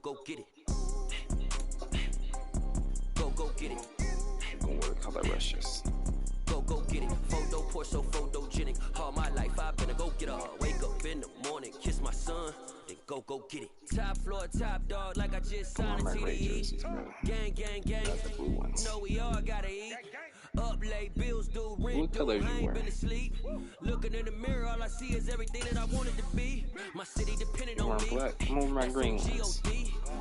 go get it. Go get it. Gonna work how that rush is. Go get it. Photo poor, so photogenic. All my life I've been a go getter. Wake up in the morning, kiss my son, then go get it. Top floor, top dog, like I just signed a TDE. Gang, know we all gotta eat. Up late, bills due, rent due, I ain't been asleep. Looking in the mirror, all I see is everything that I wanted to be. My city depended on me. Black. Come on, my green ones.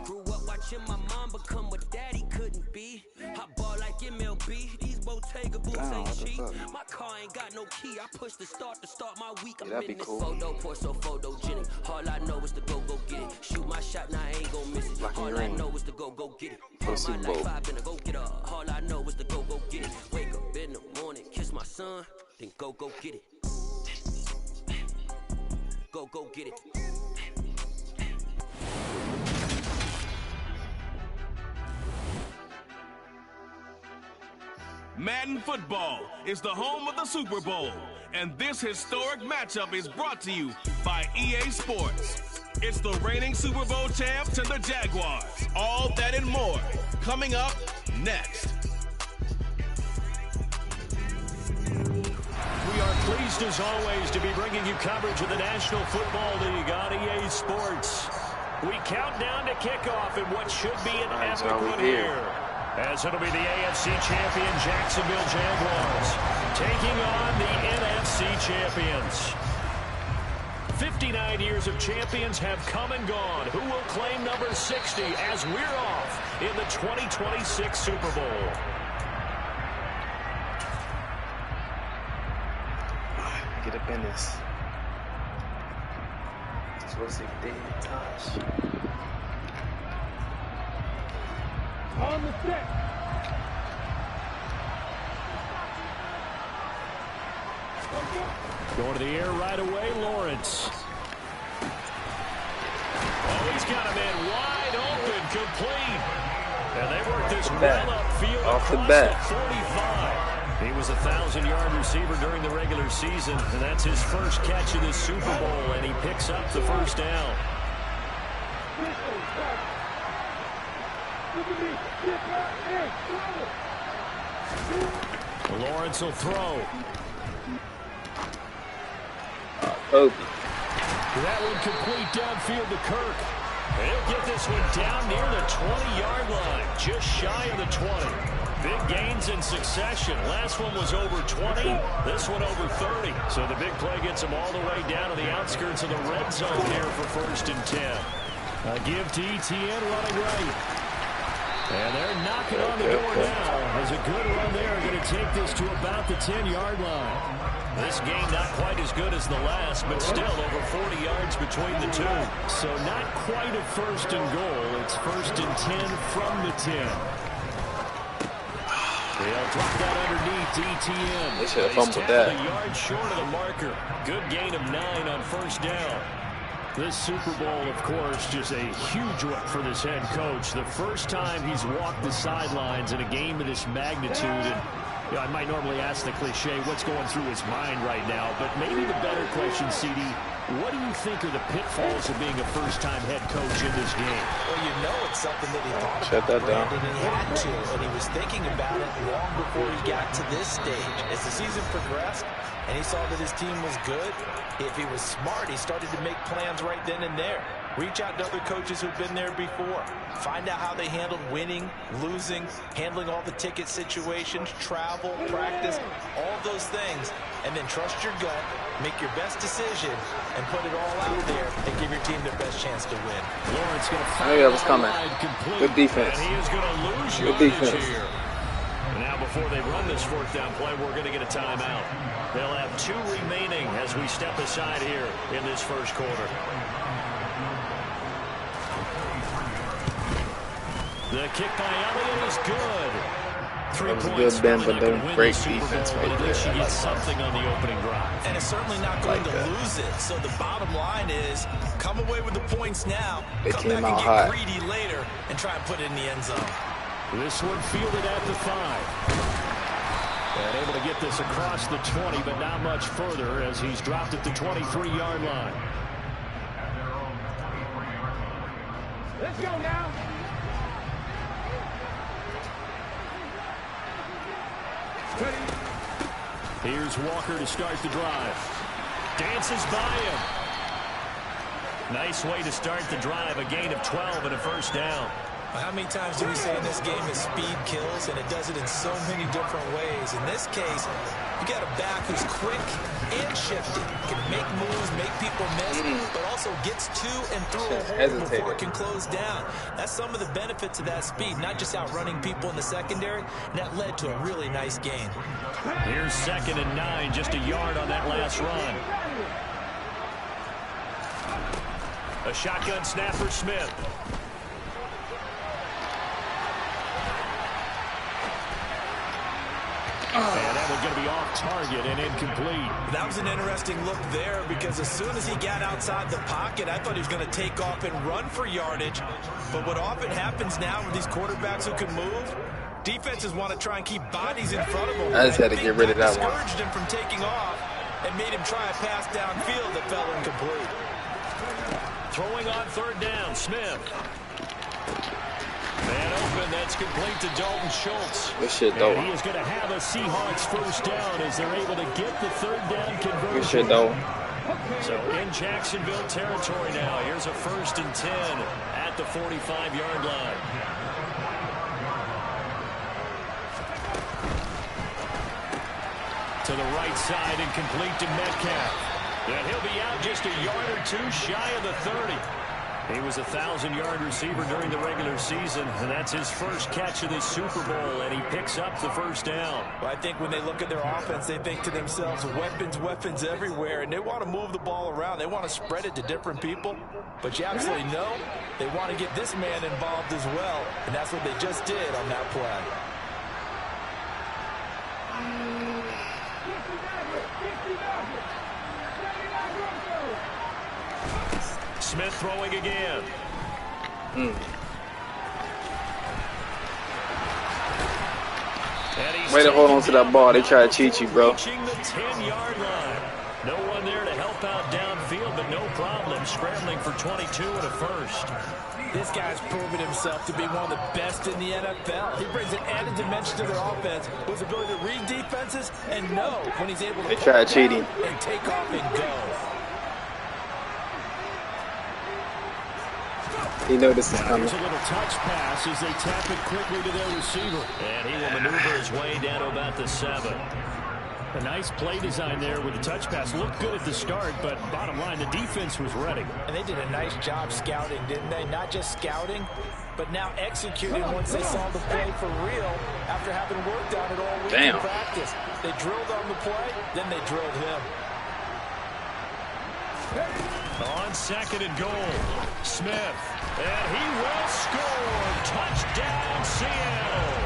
Grew up watching my mom become what daddy couldn't be. I ball like MLB, these Bottega boots ain't cheap. My car ain't got no key, I push the start my week. I'm in this photo poor, so photogenic. All I know is to go get it. Shoot my shot, now I ain't gon' miss it. All I know is to go get it. All my life I've been a go getter. All I know is to go get it. Wake up in the morning, kiss my son, then go get it. Go get it. Madden football is the home of the Super Bowl, and this historic matchup is brought to you by EA Sports. It's the reigning Super Bowl champs and the Jaguars. All that and more coming up next. We are pleased, as always, to be bringing you coverage of the National Football League on EA Sports. We count down to kickoff in what should be an epic one here, as it'll be the AFC champion Jacksonville Jaguars taking on the NFC champions. 59 years of champions have come and gone. Who will claim number 60 as we're off in the 2026 Super Bowl? Get up in this. So let's see if they touch. On the set. Going to the air right away, Lawrence. Oh, he's got a man wide open, complete. And they work this well upfield off the across bat. 45. He was a 1,000-yard receiver during the regular season, and that's his first catch of the Super Bowl, and he picks up the first down. Lawrence will throw. That one complete downfield to Kirk. And he'll get this one down near the 20-yard line, just shy of the 20. Big gains in succession. Last one was over 20. This one over 30. So the big play gets him all the way down to the outskirts of the red zone here for 1st and 10. A give to ETN running right. And they're knocking on the door now. There's a good run there. Going to take this to about the 10-yard line. This game not quite as good as the last, but still over 40 yards between the two. So not quite a 1st and goal. It's 1st and 10 from the 10. They'll drop that underneath to ETN. They should have fumbled that. A yard short of the marker. Good gain of 9 on 1st down. This Super Bowl, of course, just a huge one for this head coach. The first time he's walked the sidelines in a game of this magnitude. And I might normally ask the cliche, what's going through his mind right now? But maybe the better question, CD, what do you think are the pitfalls of being a first-time head coach in this game? Well, you know it's something that he thought Shut about, that down. Brandon, and he had to, and he was thinking about it long before he got to this stage. As the season progressed, and he saw that his team was good, if he was smart, he started to make plans right then and there. Reach out to other coaches who've been there before. Find out how they handled winning, losing, handling all the ticket situations, travel, practice, all those things. And then trust your gut, make your best decision, and put it all out there and give your team the best chance to win. Lawrence going to I knew that was coming. Good defense. And he is going to lose Good yardage defense. here. And now before they run this 4th down play, we're going to get a timeout. They'll have 2 remaining as we step aside here in this 1st quarter. The kick by Elliott is good. 3 That was a points. good bend, but Probably not then gonna win great the Super defense Bowl, right but at least there. you get something on the opening drive. And it's certainly not going to lose it. So the bottom line is, come away with the points now, They come came back and out get hot. greedy later, and try and put it in the end zone. This one fielded at the 5. And able to get this across the 20, but not much further as he's dropped at the 23-yard line. Let's go now. Here's Walker to start the drive. Dances by him. Nice way to start the drive. A gain of 12 and a first down. How many times do we say in this game that speed kills, and it does it in so many different ways? In this case, you got a back who's quick and shifty, can make moves, make people miss, but also gets to and through a hole before it can close down. That's some of the benefits of that speed, not just outrunning people in the secondary, and that led to a really nice gain. Here's 2nd and 9, just a yard on that last run. A shotgun snap for Smith. And that was going to be off target and incomplete. That was an interesting look there because as soon as he got outside the pocket, I thought he was going to take off and run for yardage. But what often happens now with these quarterbacks who can move, defenses want to try and keep bodies in front of him. I just had to get rid of that one. Discouraged him from taking off and made him try a pass downfield that fell incomplete. Throwing on 3rd down, Smith. Man open, that's complete to Dalton Schultz. Good shit, though. And he is going to have a Seahawks first down as they're able to get the 3rd down conversion. Good shit, though. So in Jacksonville territory now. Here's a 1st and 10 at the 45-yard line. To the right side and complete to Metcalf. And he'll be out just a yard or two shy of the 30. He was a 1,000-yard receiver during the regular season, and that's his first catch of the Super Bowl, and he picks up the first down. Well, I think when they look at their offense, they think to themselves, weapons, weapons everywhere, and they want to move the ball around. They want to spread it to different people, but you absolutely know they want to get this man involved as well, and that's what they just did on that play. Smith throwing again. Way to hold on to that ball. They try to cheat you, bro. Reaching the 10-yard line. No one there to help out downfield, but no problem. Scrambling for 22 and a first. This guy's proven himself to be one of the best in the NFL. He brings an added dimension to their offense with his ability to read defenses and know when he's able to try cheating and take off and go. He knows this is coming. Here's a little touch pass as they tap it quickly to their receiver. And he will maneuver his way down to about the 7. A nice play design there with the touch pass. Looked good at the start, but bottom line, the defense was ready. And they did a nice job scouting, didn't they? Not just scouting, but now executing once they saw the play for real after having worked on it all week in practice. They drilled on the play, then they drilled him. On 2nd and goal, Smith. And he will score. Touchdown, Seattle.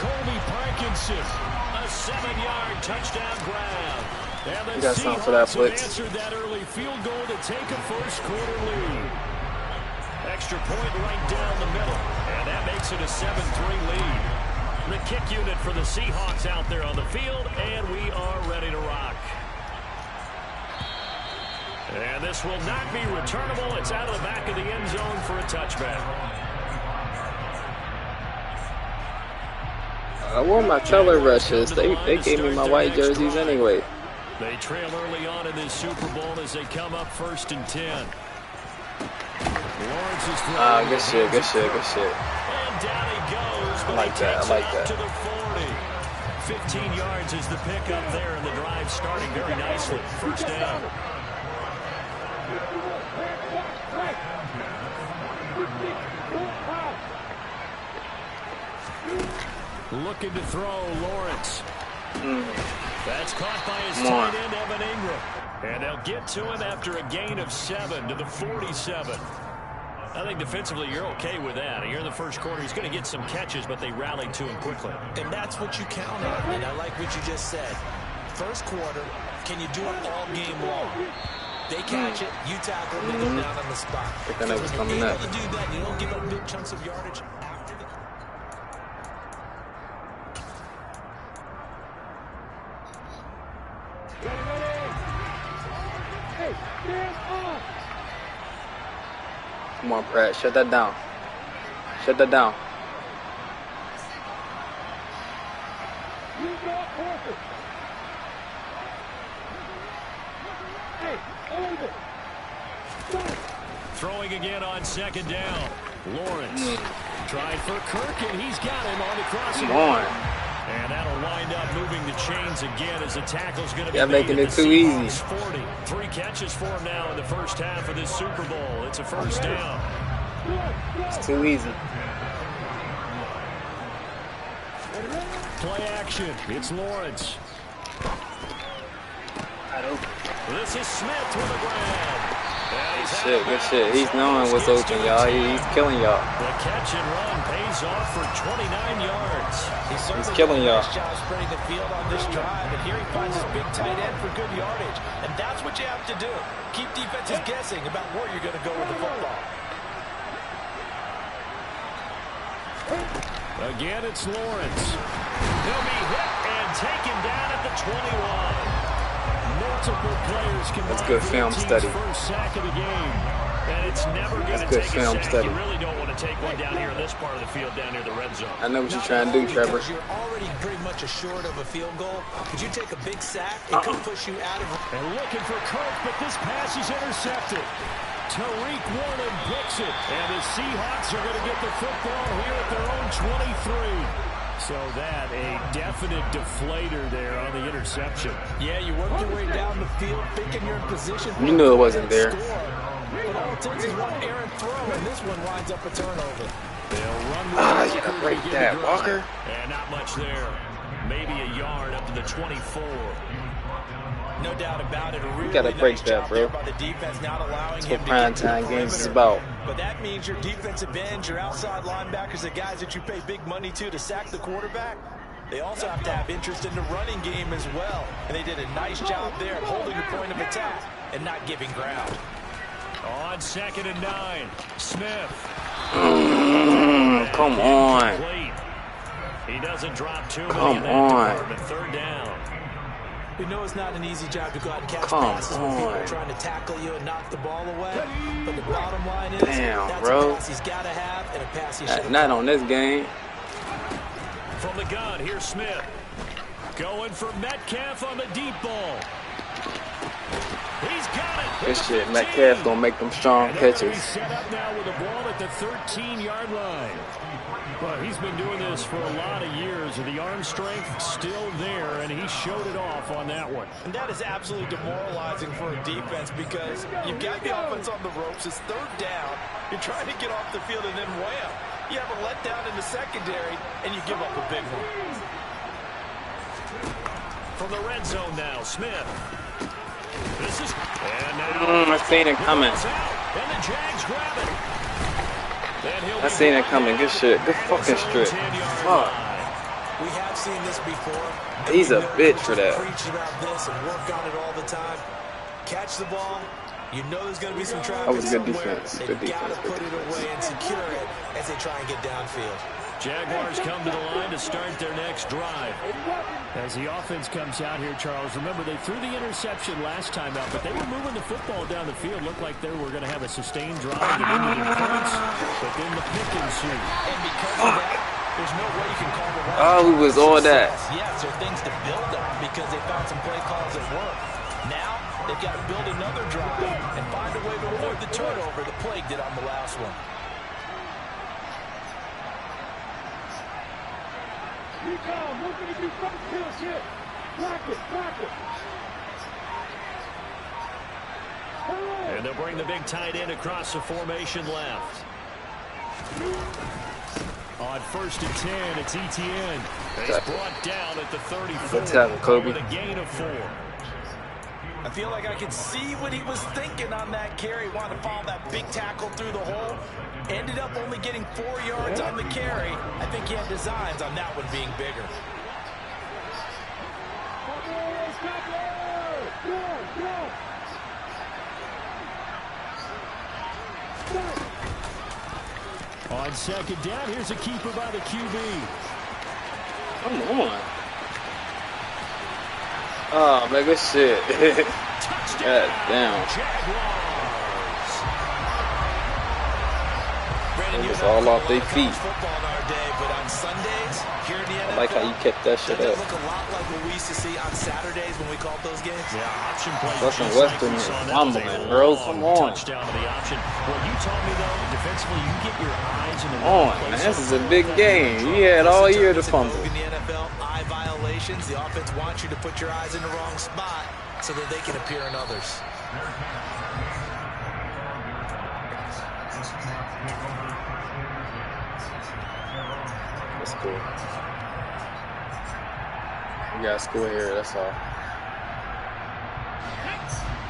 Colby Parkinson, a 7-yard touchdown grab. And the Seahawks have answered that early field goal to take a first-quarter lead. Extra point right down the middle. And that makes it a 7-3 lead. The kick unit for the Seahawks out there on the field, and we are ready to rock. And this will not be returnable. It's out of the back of the end zone for a touchback. I wore my color rushes. They gave me my white jerseys anyway. They trail early on in this Super Bowl as they come up 1st and 10. Lawrence is throwing. Good shit, good shit, good shit. And down he goes, but I like that, I like that. To the 40. 15 yards is the pickup there, and the drive starting very nicely. First down. Looking to throw, Lawrence. That's caught by his tight end, Evan Ingram. And they'll get to him after a gain of 7 to the 47. I think defensively you're okay with that. You're in the first quarter. He's going to get some catches, but they rallied to him quickly. And that's what you count on. And I like what you just said. First quarter, can you do it all game long? They catch it, you tackle them, they go down on the spot. When you're able to do that, you don't give up big chunks of yardage after the... Hey, stand up! Come on, Pratt. Shut that down. Shut that down. Throwing again on second down. Lawrence tried for Kirk, and he's got him on the crossing. Come on. And that'll wind up moving the chains again as the tackle's going to be making it too easy. 40. 3 catches for him now in the first half of this Super Bowl. It's a first down. It's too easy. Play action. It's Lawrence. This is Smith with a grab. Good shit. He's knowing what's open, y'all. He's killing y'all. The catch and run pays off for 29 yards. He's killing y'all. Nice job spreading the field on this drive, and here he finds his big tight end for good yardage. And that's what you have to do. Keep defenses guessing about where you're going to go with the football. Again, it's Lawrence. He'll be hit and taken down at the 21. Multiple players combined. That's good film study. First sack of the game. And it's never going to take a sack. Study. You really don't want to take one down here in this part of the field, down near the red zone. I know what you're trying to do, Trevor. You're already pretty much assured of a field goal. Could you take a big sack? It could push you out of. And looking for Kirk, but this pass is intercepted. Tariq Woolen picks it, and the Seahawks are going to get the football here at their own 23. So that a definite deflator there on the interception. Yeah, you work your way down the field, thinking you're in position. You knew it wasn't there. But all it takes is one errant throw, and this one winds up a turnover. They'll run with you gotta break that, Walker. And not much there. Maybe a yard up to the 24. No doubt about it. You gotta break that, bro. By the defense not allowing That's what prime time games is about. But that means your defensive ends, your outside linebackers, the guys that you pay big money to sack the quarterback, they also have to have interest in the running game as well. And they did a nice job there of holding the point of attack and not giving ground. On 2nd and 9, Smith. Come on. He doesn't drop too many Come in that on. department. 3rd down. We know it's not an easy job to go out and catch passes when people are trying to tackle you and knock the ball away. But the bottom line is, that's a pass he's got to have and a pass he should have. Not on this game. From the gun, here's Smith. Going for Metcalf on the deep ball. He's got it. Good shit. Metcalf gonna make them strong catches. He's set up now with the ball at the 13-yard line. Well, he's been doing this for a lot of years, and the arm strength still there, and he showed it off on that one. And that is absolutely demoralizing for a defense because you've got the offense on the ropes. It's 3rd down. You're trying to get off the field, and then wham, you have a letdown in the secondary, and you give up a big one. From the red zone now, Smith. This is, and now I seen it coming. And the Jags grab it. I seen it coming. Good shit. Good fucking strip. Fuck. We have seen this before. He's a bitch for that. Preach about this and work on it all the time. Catch the ball. You know there's going to be some traffic. That was good somewhere. defense. They Good got to defense. put it away and secure it as they try and get downfield. Jaguars come to the line to start their next drive. As the offense comes out here, Charles, remember they threw the interception last time out, but they were moving the football down the field. Looked like they were going to have a sustained drive and into their points, but then the pick ensued. And because of that, there's no way you can call the run. Oh, it was all that. Yes, there are things to build on because they found some play calls that work. Now, they've got to build another drive and find a way to avoid the turnover the plague did on the last one. And they'll bring the big tight end across the formation left. On 1st and 10, it's Etienne. He's brought down at the 34. Good tackle, Kobe. With a gain of 4. I feel like I could see what he was thinking on that carry. Wanted to follow that big tackle through the hole. Ended up only getting 4 yards on the carry. I think he had designs on that one being bigger. On 2nd down, here's a keeper by the QB. Come on. Oh, man, good shit. God damn. Jaguars. It's all off their feet. Football in our day, but on Sundays here in the NFL, I like how you kept that shit does up. look a lot like what we used to see on Saturdays when we called those games. Yeah, option play. Russian Western is rumbling, bro. Come on. Touchdown to the option. Well, you told me though, defensively, you get your eyes in the Come on, man. This is a big game. You had all year to fumble. In the NFL, eye violations. The offense wants you to put your eyes in the wrong spot so that they can appear in others. That's cool. We got school here, that's all.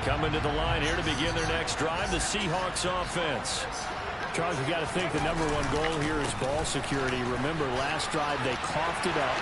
Coming to the line here to begin their next drive, the Seahawks offense. Charles, you got to think the #1 goal here is ball security. Remember, last drive they coughed it up,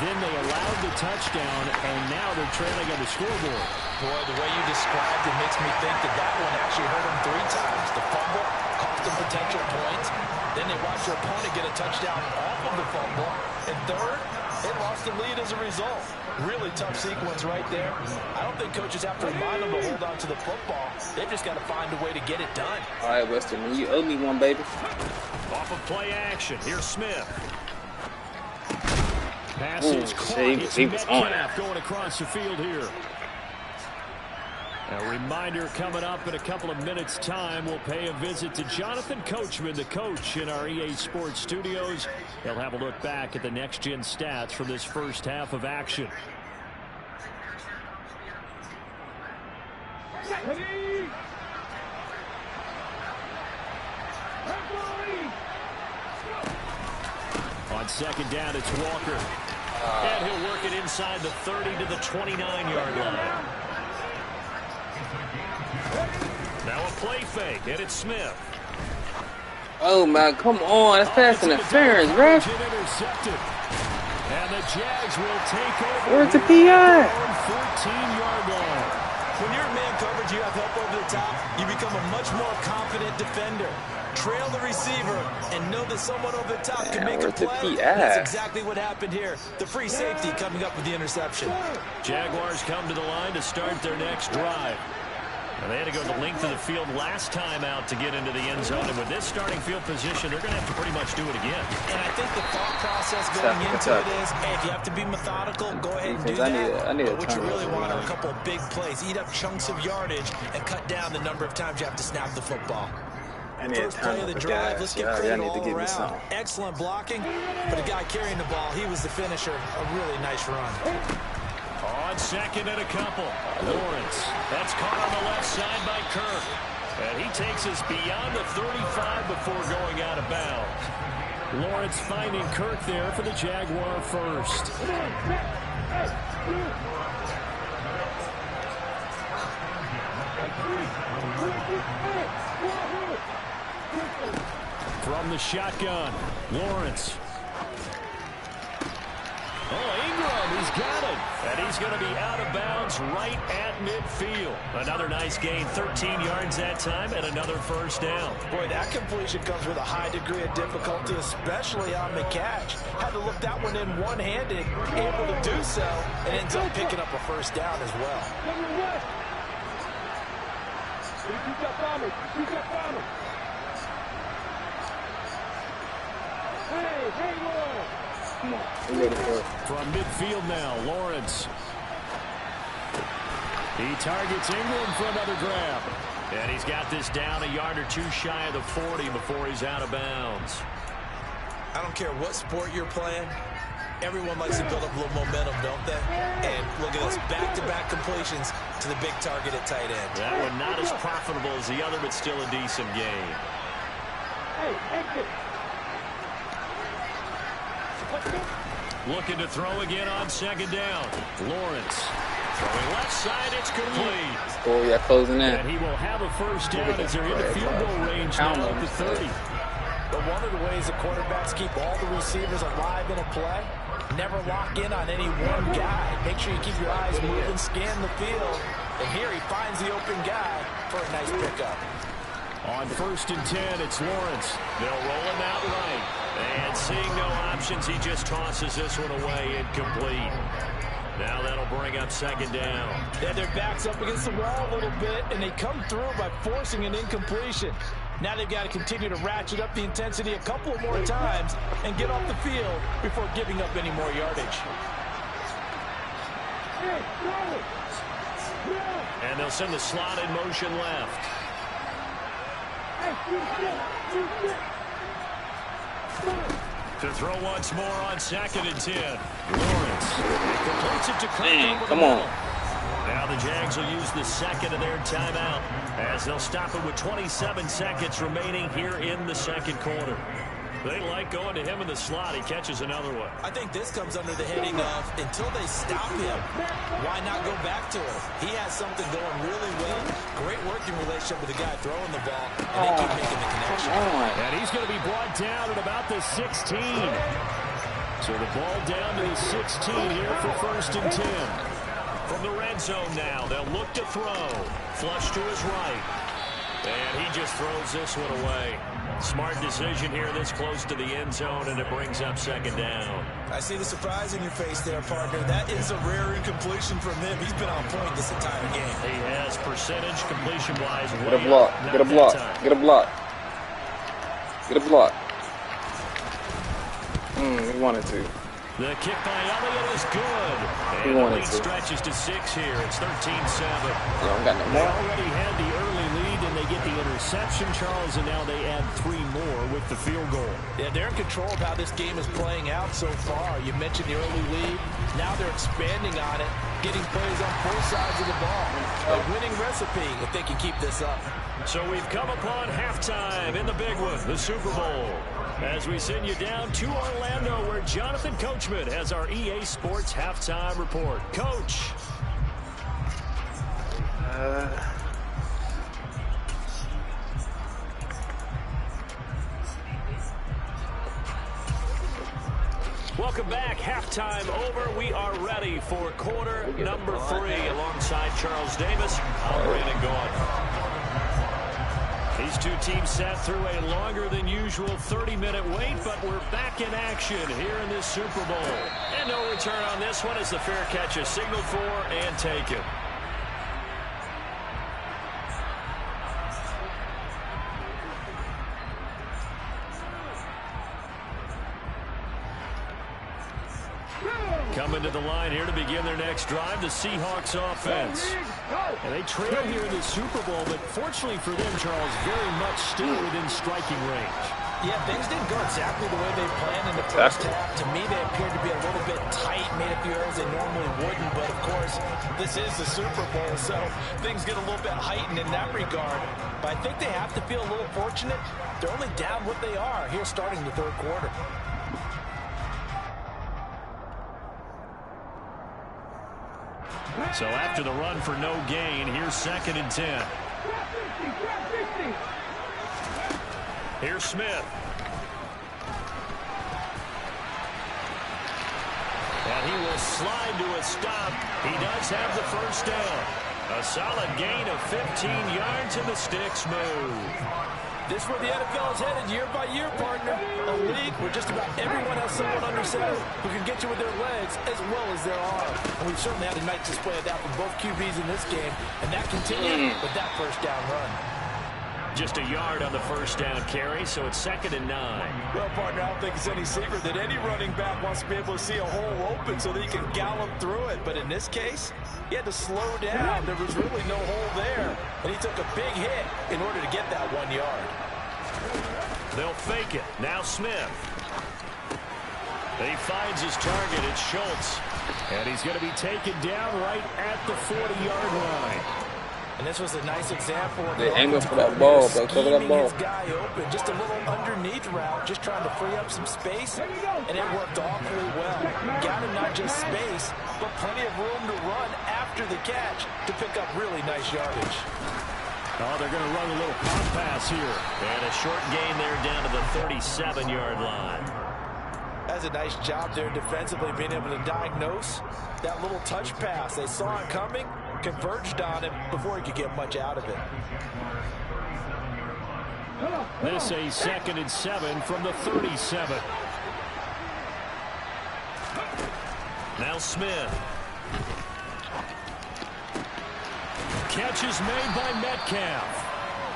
then they allowed the touchdown, and now they're trailing on the scoreboard. Boy, the way you described it makes me think that that one actually hurt them 3 times. The fumble cost them potential points. Then they watched their opponent get a touchdown off of the fumble. And third, they lost the lead as a result. Really tough sequence right there. I don't think coaches have to remind them to hold on to the football. They've just got to find a way to get it done. All right, Western, you owe me one, baby. Off of play action, here's Smith. Pass is caught. It's Metcalf going across the field here. A reminder coming up in a couple of minutes' time. We'll pay a visit to Jonathan Coachman, the coach in our EA Sports studios. He'll have a look back at the next-gen stats from this first half of action. On second down, it's Walker. And he'll work it inside the 30 to the 29-yard line. Now a play fake, and it's Smith. Oh, man, come on. That's pass interference, ref. And the Jags will take over. Where's the PI? 14-yard line. When you're in man coverage, you have help over the top. You become a much more confident defender. Trail the receiver and know that someone over the top can make a play. That's exactly what happened here. The free safety coming up with the interception. Jaguars come to the line to start their next drive. And they had to go the length of the field last time out to get into the end zone. And with this starting field position, they're going to have to pretty much do it again. And I think the thought process going into it is, hey, if you have to be methodical, go ahead and do that. But what you really want are a couple of big plays. Eat up chunks of yardage and cut down the number of times you have to snap the football. First play of the drive, let's get credit all around. Excellent blocking, but a guy carrying the ball, he was the finisher. A really nice run. On second and a couple, Lawrence. That's caught on the left side by Kirk. And he takes us beyond the 35 before going out of bounds. Lawrence finding Kirk there for the Jaguar first. From the shotgun, Lawrence. Oh, Ingram, he's got it. And he's going to be out of bounds right at midfield. Another nice gain, 13 yards that time, and another first down. Boy, that completion comes with a high degree of difficulty, especially on the catch. Had to look that one in one-handed, able to do so, and ends up picking up a first down as well. From midfield now, Lawrence. He targets Ingram for another grab. And he's got this down a yard or two shy of the 40 before he's out of bounds. I don't care what sport you're playing. Everyone likes to build up a little momentum, don't they? And look at this, back-to-back completions to the big target at tight end. That one not as profitable as the other, but still a decent game. Looking to throw again on second down. Lawrence. Throwing left side, it's complete. Oh, yeah, closing in. And he will have a first down as they're in the field goal range now at the 30. But one of the ways the quarterbacks keep all the receivers alive in a play, never lock in on any one guy. Make sure you keep your eyes moving, scan the field. And here he finds the open guy for a nice pickup. On 1st and 10, it's Lawrence. They'll roll him out right. And seeing no options, he just tosses this one away incomplete. Now that'll bring up second down. Yeah, their backs up against the wall a little bit, and they come through by forcing an incompletion. Now they've got to continue to ratchet up the intensity a couple of more times and get off the field before giving up any more yardage. And they'll send the slot in motion left. To throw once more on 2nd and 10. Lawrence completes it to Kirk. Come on. Now the Jags will use the second of their timeout as they'll stop it with 27 seconds remaining here in the second quarter. They like going to him in the slot. He catches another one. I think this comes under the heading of until they stop him, why not go back to him? He has something going really well. Great working relationship with the guy throwing the ball, and they keep making the connection. And he's going to be brought down at about the 16. So the ball down to the 16 here for 1st and 10. From the red zone now, they'll look to throw. Flush to his right. And he just throws this one away. Smart decision here this close to the end zone, and it brings up 2nd down. I see the surprise in your face there, partner. That is a rare incompletion from him. He's been on point this entire game. He has percentage completion-wise. Get a block. Get a block. Get a block. Get a block. He wanted to. The kick by Elliott is good. He And the wanted lead to. stretches to 6 here. It's 13-7. They don't got no They more. already had the early lead, and they get the interception, Charles, and now they add 3 more with the field goal. Yeah, they're in control of how this game is playing out so far. You mentioned the early lead. Now they're expanding on it, getting plays on both sides of the ball. A winning recipe if they can keep this up. So we've come upon halftime in the big one, the Super Bowl. As we send you down to Orlando, where Jonathan Coachman has our EA Sports halftime report. Coach. Welcome back. Halftime over. We are ready for quarter number 3 alongside Charles Davis. I'm Brandon Gaudin. These two teams sat through a longer than usual 30-minute wait, but we're back in action here in this Super Bowl. And no return on this one as the fair catch is signaled for and taken. Coming to the line here to begin their next drive, the Seahawks offense. And they trail here in the Super Bowl, but fortunately for them, Charles, very much still within striking range. Yeah, things didn't go exactly the way they planned in the first half. To me, they appeared to be a little bit tight, made a few errors they normally wouldn't. But, of course, this is the Super Bowl, so things get a little bit heightened in that regard. But I think they have to feel a little fortunate. They're only down what they are here starting the third quarter. So after the run for no gain, here's 2nd and 10. Here's Smith. And he will slide to a stop. He does have the first down. A solid gain of 15 yards, and the sticks move. This is where the NFL is headed year by year, partner. A league where just about everyone has someone under center who can get you with their legs as well as their arm. And we've certainly had a nice display of that from both QBs in this game, and that continued with that first down run. Just a yard on the first down carry, so it's 2nd and 9. Well, partner, I don't think it's any secret that any running back wants to be able to see a hole open so that he can gallop through it. But in this case, he had to slow down. There was really no hole there. And he took a big hit in order to get that 1 yard. They'll fake it. Now Smith. He finds his target. It's Schultz. And he's going to be taken down right at the 40-yard line. And this was a nice example of They aiming for that ball, bro. Cover that ball. his guy open, just a little underneath route, just trying to free up some space, and it worked awfully well. Got him not just space, but plenty of room to run after the catch to pick up really nice yardage. Oh, they're going to run a little pump pass here. And a short gain there down to the 37-yard line. That's a nice job there defensively, being able to diagnose that little touch pass. They saw it coming, converged on him before he could get much out of it. This a 2nd and 7 from the 37. Now Smith. Catch is made by Metcalf.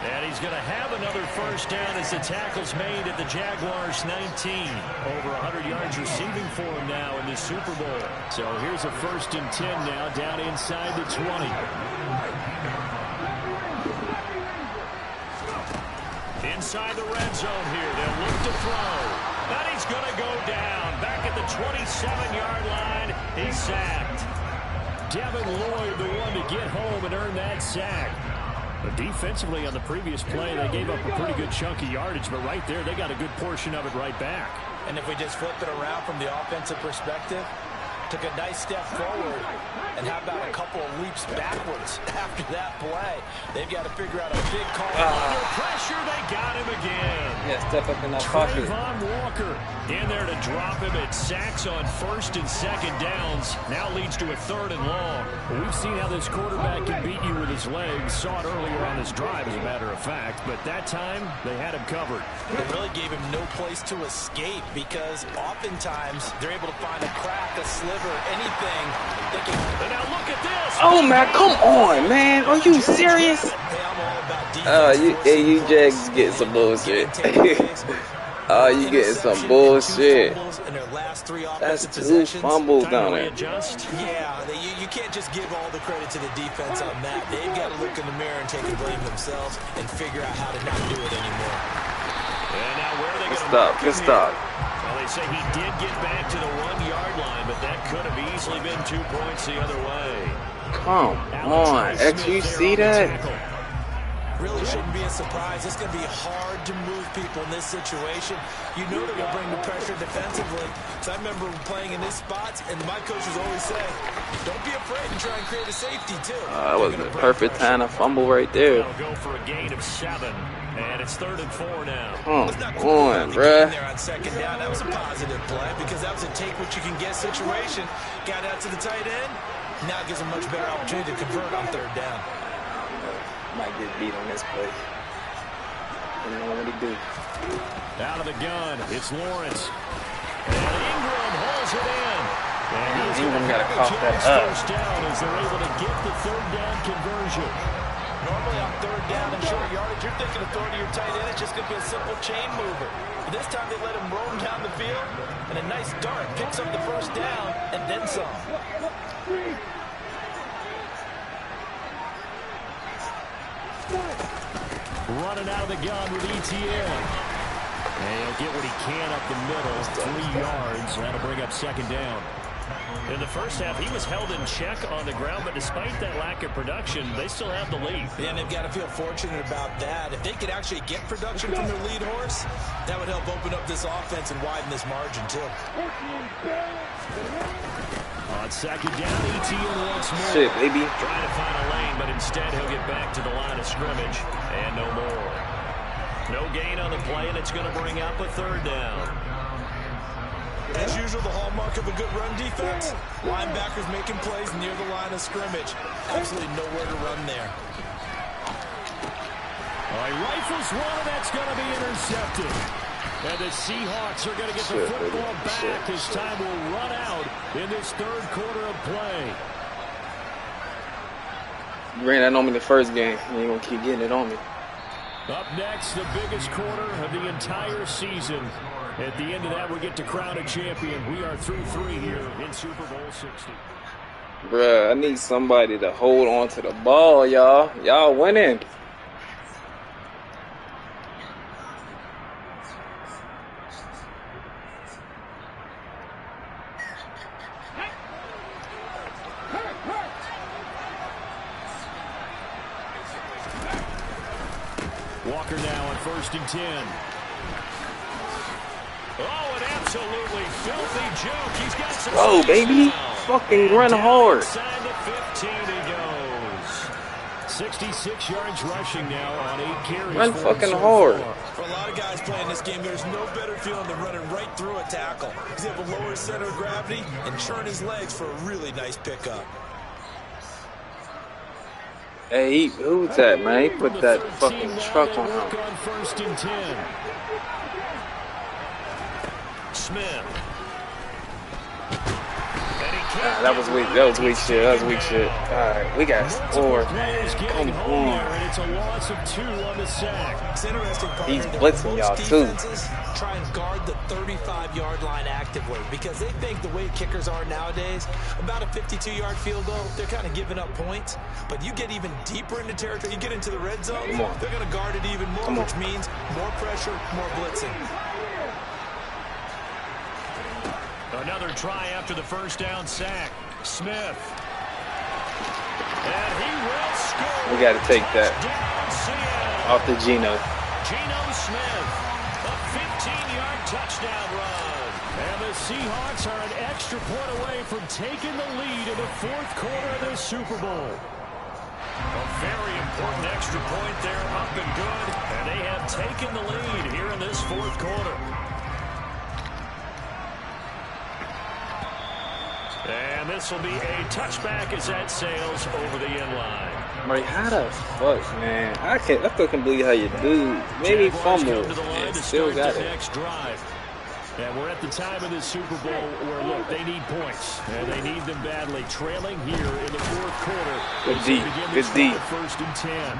And he's going to have another first down as the tackle's made at the Jaguars 19. Over 100 yards receiving for him now in the Super Bowl. So here's a 1st and 10 now down inside the 20. Inside the red zone here. They'll look to throw. And he's going to go down. Back at the 27-yard line. He's sacked. Devin Lloyd, the one to get home and earn that sack. But defensively on the previous play, they gave up a pretty good chunk of yardage. But right there, they got a good portion of it right back. And if we just flip it around from the offensive perspective, took a nice step forward, and how about a couple of leaps backwards after that play? They've got to figure out a big call. Under pressure, they got him again. Yeah, step up in that pocket. Trayvon Walker in there to drop him. It sacks on 1st and 2nd downs. Now leads to a 3rd and long. Well, we've seen how this quarterback can beat you with his legs. Saw it earlier on this drive, as a matter of fact. But that time, they had him covered. They really gave him no place to escape because oftentimes they're able to find a crack, a sliver, anything. And now look at this. Oh man, come on, man. Are you serious? You Jags getting some bullshit. You getting some bullshit. That's 2 fumbles down there. Yeah, you can't just give all the credit to the defense on that. They've got to look in the mirror and take the blame themselves and figure out how to not do it anymore. And now where are they going to stop? Good stop. Well, they say he did get back to the 1-yard line, but that could have easily been 2 points the other way. Come on, X, you see that? Really shouldn't be a surprise. It's going to be hard to move people in this situation. You know they're going to bring the pressure defensively. So I remember playing in this spot, and my coaches always say, don't be afraid to try and create a safety, too. That was the perfect time to fumble right there. They'll go for a gain of 7, and it's 3rd and 4 now. Come on, bruh. There on 2nd down. That was a positive play because that was a take-what-you-can-get situation. Got out to the tight end. Now it gives a much better opportunity to convert on 3rd down. Might get beat on this play. Don't know what he do. Out of the gun, it's Lawrence. And Ingram hauls it in. And Ingram got to cough that up. First down as they're able to get the 3rd down conversion. Normally on 3rd down and short yardage, you're thinking of throwing to your tight end. It's just going to be a simple chain mover. But this time they let him roam down the field, and a nice dart picks up the 1st down and then some. Running out of the gun with ETN. And he'll get what he can up the middle. 3 yards. That'll bring up 2nd down. In the first half, he was held in check on the ground, but despite that lack of production, they still have the lead. Yeah, and they've got to feel fortunate about that. If they could actually get production from their lead horse, that would help open up this offense and widen this margin, too. On 2nd down, ETN once more. Shit, baby. Trying to find a lane, but instead he'll get back to the line of scrimmage. And no more. No gain on the play, and it's going to bring up a 3rd down. As usual, the hallmark of a good run defense, linebackers making plays near the line of scrimmage. Absolutely nowhere to run there. All right, rifles one, and that's going to be intercepted. And the Seahawks are going to get the football back as time will run out in this 3rd quarter of play. You ran that on me the first game. You ain't going to keep getting it on me. Up next, the biggest quarter of the entire season. At the end of that, we get to crown a champion. We are through 3 here in Super Bowl 60. Bruh, I need somebody to hold on to the ball, y'all. Y'all winning. Walker now on 1st and 10. Oh, an absolutely filthy joke. He's got some. Oh, baby. Fucking run hard. Inside the 15 he goes. 66 yards rushing now on 8 carries. Run fucking hard. For a lot of guys playing this game, there's no better feeling than running right through a tackle. He's able to lower his center of gravity and churn his legs for a really nice pickup. Hey, who's that, man? He put that fucking truck on him. On 1st and 10. Smith. And he That was weak. That was weak shit. That was weak shit. All right, we got scores, man. Come on. And it's a loss of 2 on the sack. It's interesting, partner, He's that blitzing y'all most too. defenses try and guard the 35-yard line actively because they think the way kickers are nowadays, about a 52-yard field goal, they're kind of giving up points. But you get even deeper into territory, you get into the red zone, they're going to guard it even more, which means more pressure, more blitzing. Another try after the first down sack. Smith. And he will score. We got to take that off the Geno. Geno Smith, a 15-yard touchdown run. And the Seahawks are an extra point away from taking the lead in the 4th quarter of the Super Bowl. A very important extra point there, up and good. And they have taken the lead here in this 4th quarter. And this will be a touchback as that sails over the end line. Right, how the fuck, man? I still can't believe how you do. Maybe fumble and still got it. Next drive. And we're at the time of this Super Bowl where, look, they need points. And they need them badly. Trailing here in the 4th quarter. Good deep. Good deep. 1st and 10.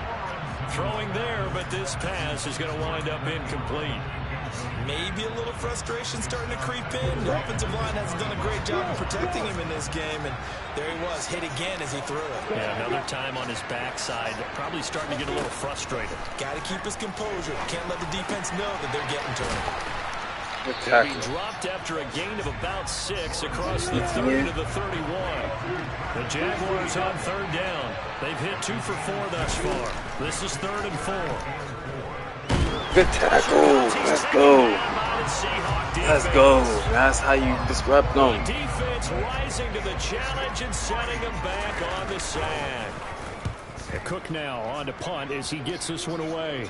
Throwing there, but this pass is going to wind up incomplete. Maybe a little frustration starting to creep in. The offensive line hasn't done a great job of protecting him in this game, and there he was, hit again as he threw it. Yeah, another time on his backside, probably starting to get a little frustrated. Got to keep his composure. Can't let the defense know that they're getting to him. He dropped after a gain of about 6 across the 30 to the 31. The Jaguars on 3rd down. They've hit 2 for 4 thus far. This is 3rd and 4. Good tackle. Let's go. Let's go. That's how you disrupt them. The defense rising to the challenge and setting them back on the sack. Cook now on to punt as he gets this one away.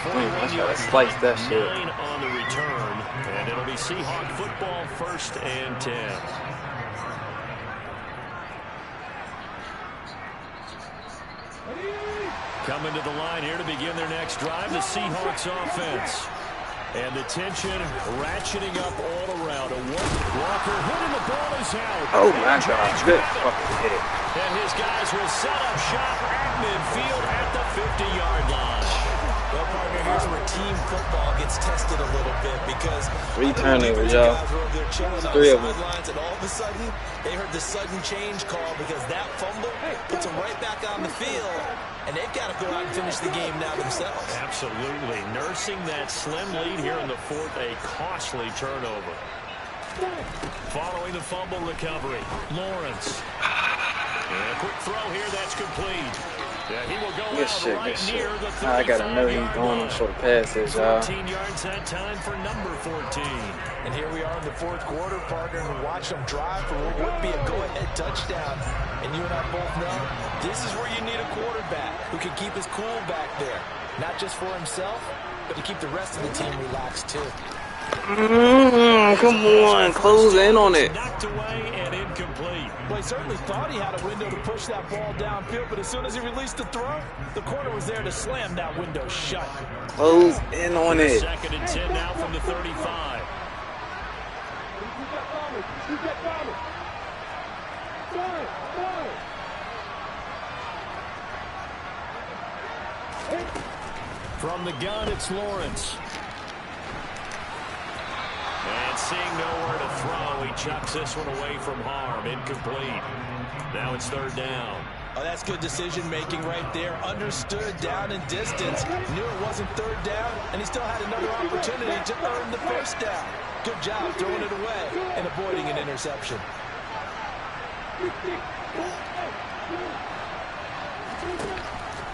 I try to slice that shit. 9 on the return, and it'll be Seahawk football 1st and 10. Coming to the line here to begin their next drive, the Seahawks offense. And the tension ratcheting up all around. Walker hitting the ball is out. Oh my God, good fucking hit. And his guys will set up shop at midfield at the 50-yard line. Well, partner, here's where team football gets tested a little bit because 3 turnovers, y'all. 3 of them. And all of a sudden, they heard the sudden change call because that fumble puts them right back on the field, and they've got to go out and finish the game now themselves. Absolutely. Nursing that slim lead here in the 4th, a costly turnover. Following the fumble recovery, Lawrence. And a quick throw here, that's complete. Yeah, he will go good out shit, right good shit. near the I gotta know he's going on short passes, y'all. 14 yards that time for number 14. And here we are in the 4th quarter, partner, and watch them drive for what would be a go-ahead touchdown. And you and I both know this is where you need a quarterback who can keep his cool back there. Not just for himself, but to keep the rest of the team relaxed, too. Come on, close in on it. Knocked away and incomplete. Well, he certainly thought he had a window to push that ball downfield, but as soon as he released the throw, the corner was there to slam that window shut. Close in on it. 2nd and 10 now from the 35. From the gun, it's Lawrence. And seeing nowhere to throw, he chucks this one away from harm. Incomplete. Now it's 3rd down. Oh, that's good decision-making right there. Understood down and distance. Knew it wasn't 3rd down, and he still had another opportunity to earn the 1st down. Good job throwing it away and avoiding an interception.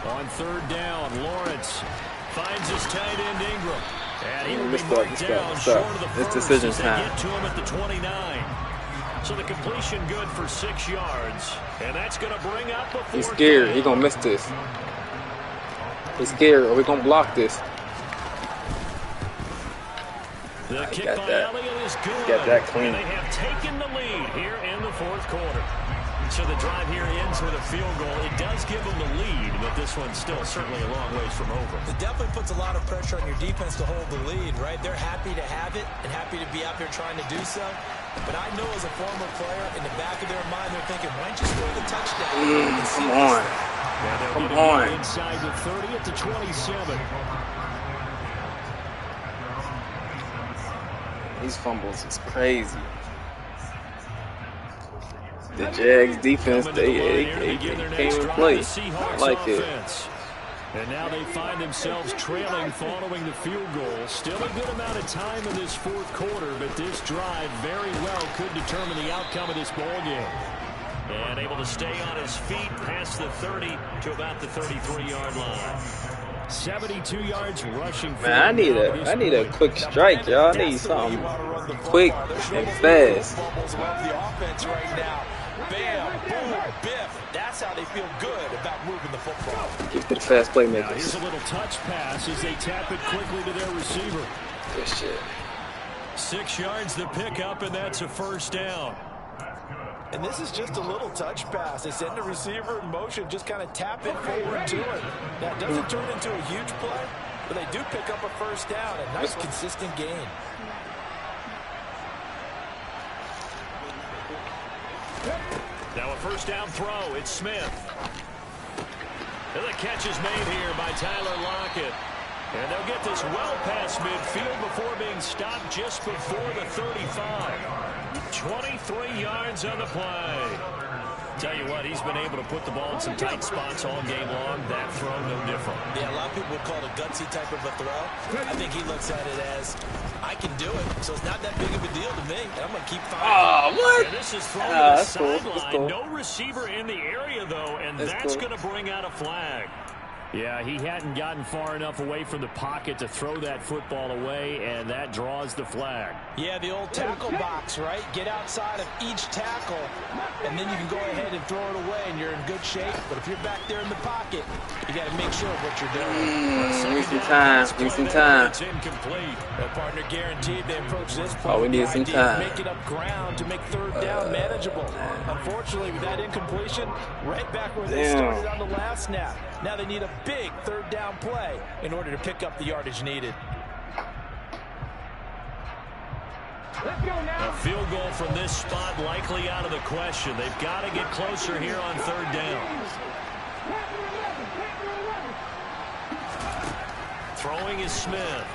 On 3rd down, Lawrence finds his tight end Ingram. And he will be marked down short of the first decision as they time. get to him at the 29. So the completion good for 6 yards. And that's going to bring up the 4th. He's scared. He's going to miss this. He's scared. Are we going to block this? The kick got by that. Elliott is good. Got that clean. And they have taken the lead here in the 4th quarter. So the drive here ends with a field goal. It does give them the lead, but this one's still certainly a long ways from over. It definitely puts a lot of pressure on your defense to hold the lead, right? They're happy to have it and happy to be out there trying to do so. But I know as a former player, in the back of their mind, they're thinking, why don't you score the touchdown? Come on. Come on. Inside the 30 at the 27. These fumbles is crazy. The Jags defense, they can't even play. I like it. And now they find themselves trailing following the field goal. Still a good amount of time in this fourth quarter, but this drive very well could determine the outcome of this ball game. And able to stay on his feet past the 30 to about the 33-yard line. 72 yards rushing. Man, I need a quick strike, y'all. I need something quick and fast. Bam, boom, biff. That's how they feel good about moving the football. Give to the fast playmakers. Here's a little touch pass as they tap it quickly to their receiver. Good shit. 6 yards the pickup, and that's a first down. And this is just a little touch pass. They send the receiver in motion, just kind of tap it forward to it. Now, it doesn't turn into a huge play, but they do pick up a first down. A nice, consistent gain. Now a first down throw. It's Smith. And the catch is made here by Tyler Lockett. And they'll get this well past midfield before being stopped just before the 35. 23 yards on the play. Tell you what, he's been able to put the ball in some tight spots all game long. That throw, no different. Yeah, a lot of people would call it a gutsy type of a throw. I think he looks at it as, I can do it, so it's not that big of a deal to me, and I'm going to keep firing. Oh, what? And this is thrown to the sideline. Cool. No receiver in the area, though, and that's going to bring out a flag. Yeah, he hadn't gotten far enough away from the pocket to throw that football away, and that draws the flag. Yeah, the old tackle box, right? Get outside of each tackle, and then you can go ahead and throw it away, and you're in good shape. But if you're back there in the pocket, you got to make sure of what you're doing. Need some time. Need some time. It's incomplete. Their partner guaranteed they approach this play. Oh, we need some time. Make it up ground to make third down manageable. Unfortunately, with that incompletion, right back where they started on the last snap. Now they need a big third down play in order to pick up the yardage needed. A field goal from this spot likely out of the question. They've got to get closer here on third down. Throwing is Smith.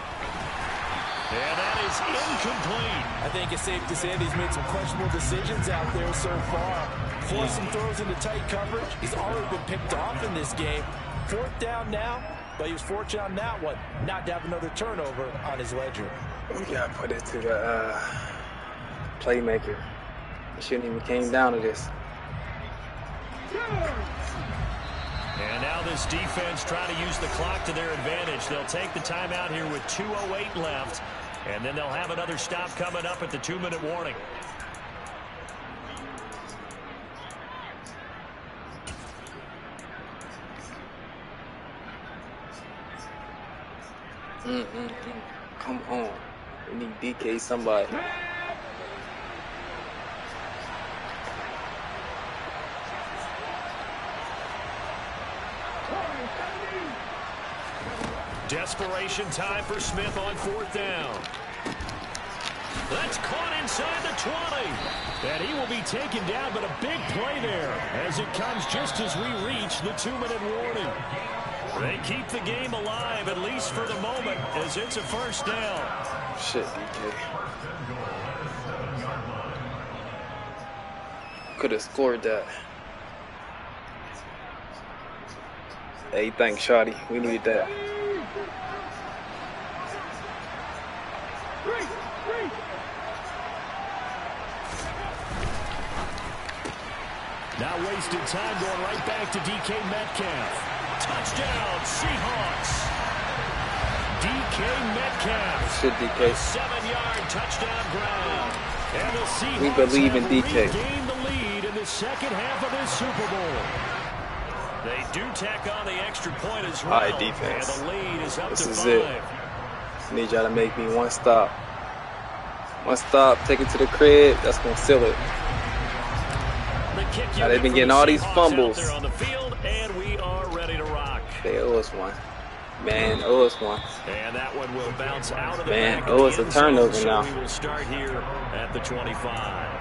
And that is incomplete. I think it's safe to say that he's made some questionable decisions out there so far. Forced some throws into tight coverage. He's already been picked off in this game. Fourth down now, but he was fortunate on that one not to have another turnover on his ledger. We got to put it to the playmaker. It shouldn't even came down to this. And now this defense trying to use the clock to their advantage. They'll take the timeout here with 2:08 left, and then they'll have another stop coming up at the 2-minute warning. Come on. We need DK somebody. Desperation time for Smith on fourth down. That's caught inside the 20. And he will be taken down, but a big play there as it comes just as we reach the 2-minute warning. They keep the game alive, at least for the moment, as it's a first down. Shit, DK. Could have scored that. Hey, thanks, Shotty. We needed that. Now wasted time going right back to DK Metcalf. Touchdown, Seahawks. DK Metcalf. Shit, DK. 7-yard touchdown ground. And the Seahawks we believe in DK. Regain the lead in the second half of this Super Bowl. They do tack on the extra point as well. All right, defense. And the lead is up this to is 5. it. I need y'all to make me one stop. One stop, take it to the crib. That's going to seal it. The kick Now they've been getting all these fumbles. Out there on the field, and we are ready to rock. They owe us one. Man, owe us one. And that one will bounce out of the Man, back owe of us the a end zone, turnover so now. we will start here at the 25.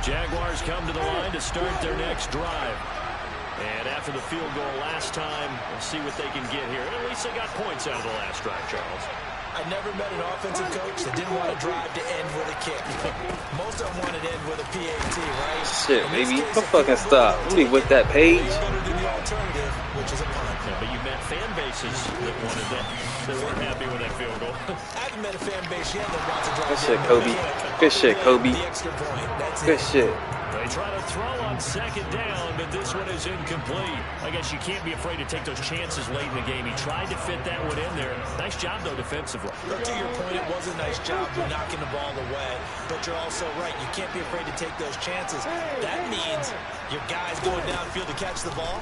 Jaguars come to the line to start their next drive. And after the field goal last time, we'll see what they can get here. At least they got points out of the last drive, Charles. I never met an offensive coach that didn't want to drive to end with a kick. Most of them wanted to end with a PAT, right? Shit, baby. Don't fucking stop. Let me whip that page. Better than the alternative, which is a punt. Yeah, but you met fan bases that wanted that. They weren't happy with that field goal. I haven't met a fan base yet that wants to drive. Good shit, Kobe. Good shit, Kobe. The extra point. That's Good it. shit. They try to throw on second down, but this one is incomplete. I guess you can't be afraid to take those chances late in the game. He tried to fit that one in there. Nice job, though, defensively. But to your point, it was a nice job knocking the ball away. But you're also right. You can't be afraid to take those chances. That means your guys going downfield to catch the ball,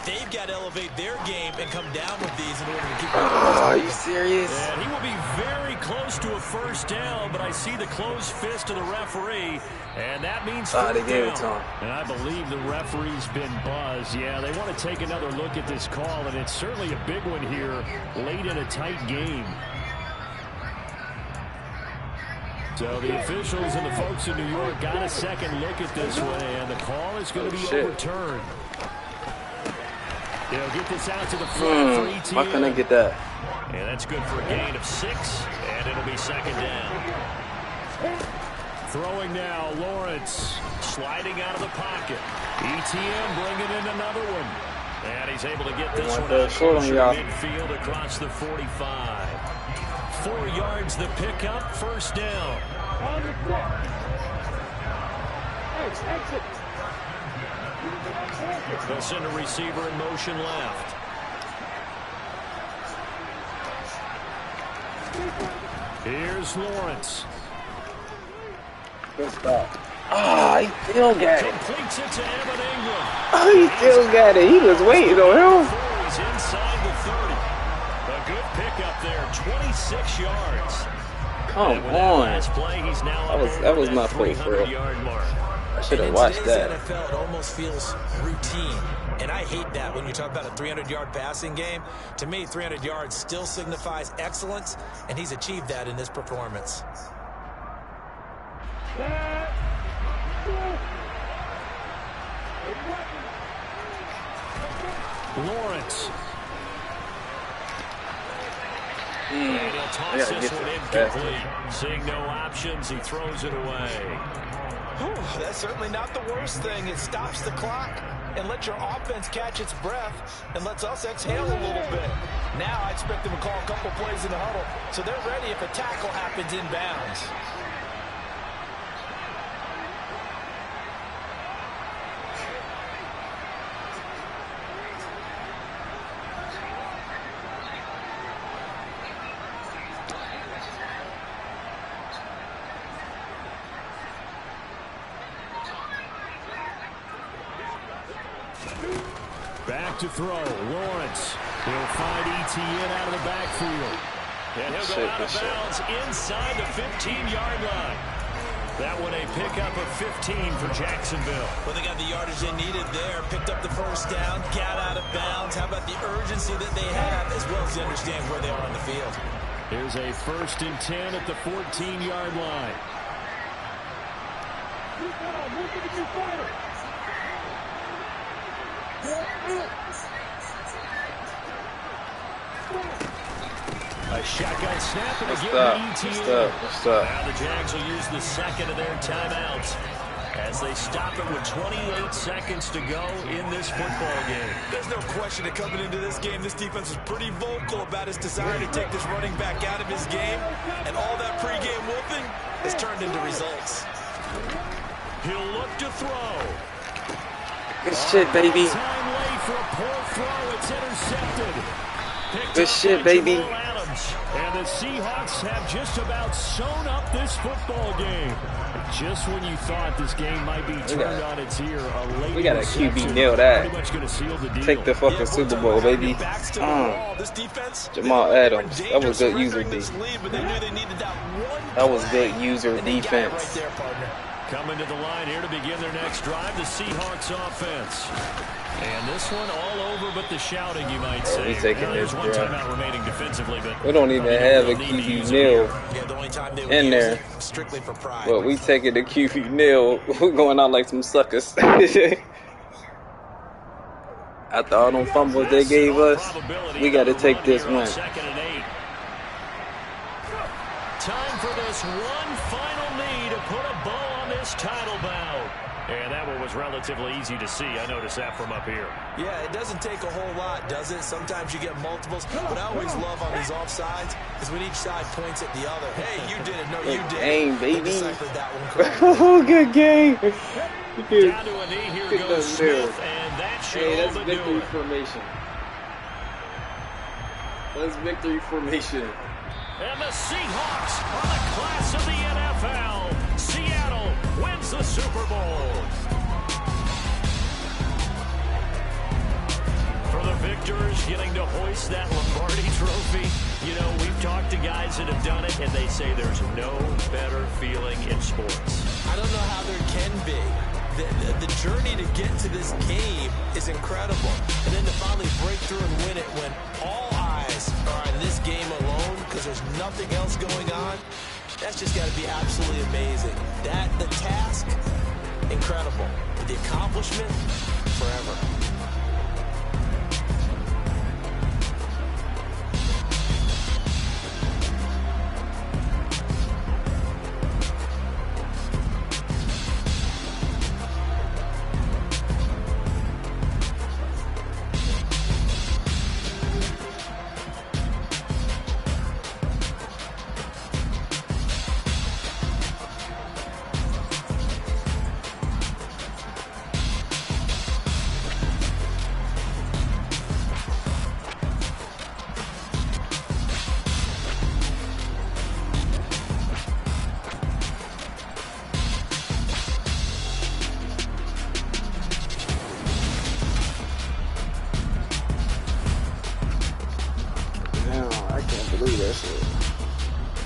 they've got to elevate their game and come down with these in order to keep it. Are you serious? And he will be very close to a first down, but I see the closed fist of the referee, and that means They fourth gave it down. to him. And I believe the referee's been buzzed. Yeah, they want to take another look at this call, and it's certainly a big one here late in a tight game. So the officials and the folks in New York got a second look at this one, and the call is going to be overturned. They'll get this out to the front for ETN. Why couldn't I get that? And that's good for a gain of 6, and it'll be second down. Throwing now, Lawrence sliding out of the pocket. ETN bringing in another one. And he's able to get this one out closer to midfield across the 45. 4 yards the pickup, first down. Exit. They'll send a receiver in motion left. Here's Lawrence. Good stop. Ah, he still got it. Completes it to Evan Ingram. Oh, he still got it. He was waiting on him. He's inside the 30. A good pickup there, 26 yards. Come on. Play, he's now That was my play for real. I should have watched that. In today's NFL, it almost feels routine. And I hate that when you talk about a 300-yard passing game. To me, 300 yards still signifies excellence, and he's achieved that in this performance. Lawrence. I gotta get to it faster. Seeing no options, he throws it away. That's certainly not the worst thing. It stops the clock and lets your offense catch its breath and lets us exhale a little bit. Now I expect them to call a couple plays in the huddle so they're ready if a tackle happens inbounds. Back to throw. Lawrence. He'll find ETN out of the backfield. And he'll go out of bounds inside the 15-yard line. That one a pickup of 15 for Jacksonville. Well, they got the yardage they needed there. Picked up the first down, got out of bounds. How about the urgency that they have as well as they understand where they are on the field. Here's a 1st and 10 at the 14-yard line. A shotgun snap and again ETN. What's up? Now the Jags will use the second of their timeouts as they stop it with 28 seconds to go in this football game. There's no question that coming into this game, this defense was pretty vocal about his desire to take this running back out of his game, and all that pregame wolfing has turned into results. He'll look to throw. Good shit, baby. Time late for a poor throw. It's intercepted. Good shit, baby. And the Seahawks have just about sewn up this football game. Just when you thought this game might be turned on its ear, we got a QB nail that. Take the fucking Super Bowl, baby. Jamal Adams. That was good user D. That was good user defense. Coming to the line here to begin their next drive, the Seahawks offense. And this one all over but the shouting, you might say. We taking there's this, one bro. timeout remaining defensively, but We don't even have a QB nil in there. Strictly for pride. But we taking the QB nil. We're going out like some suckers. After all them fumbles they gave us, we got to take this one. Time for this one final knee to put a bow on this title bout. And that one was relatively easy to see. I noticed that from up here. Yeah, it doesn't take a whole lot, does it? Sometimes you get multiples. What I always love on these offsides is when each side points at the other. Hey, you did it. No, you did game, it. baby. Deciphered that one correctly. Oh, good game. Down to a knee, here goes Smith, and that should That's all but do victory it. formation. That's victory formation. And the Seahawks are the class of the NFL. Seattle wins the Super Bowl. For the victors getting to hoist that Lombardi trophy, you know, we've talked to guys that have done it, and they say there's no better feeling in sports. I don't know how there can be. The journey to get to this game is incredible. And then to finally break through and win it when all eyes are on this game alone because there's nothing else going on, that's just got to be absolutely amazing. The task, incredible. But the accomplishment, forever. Damn, I can't believe that shit.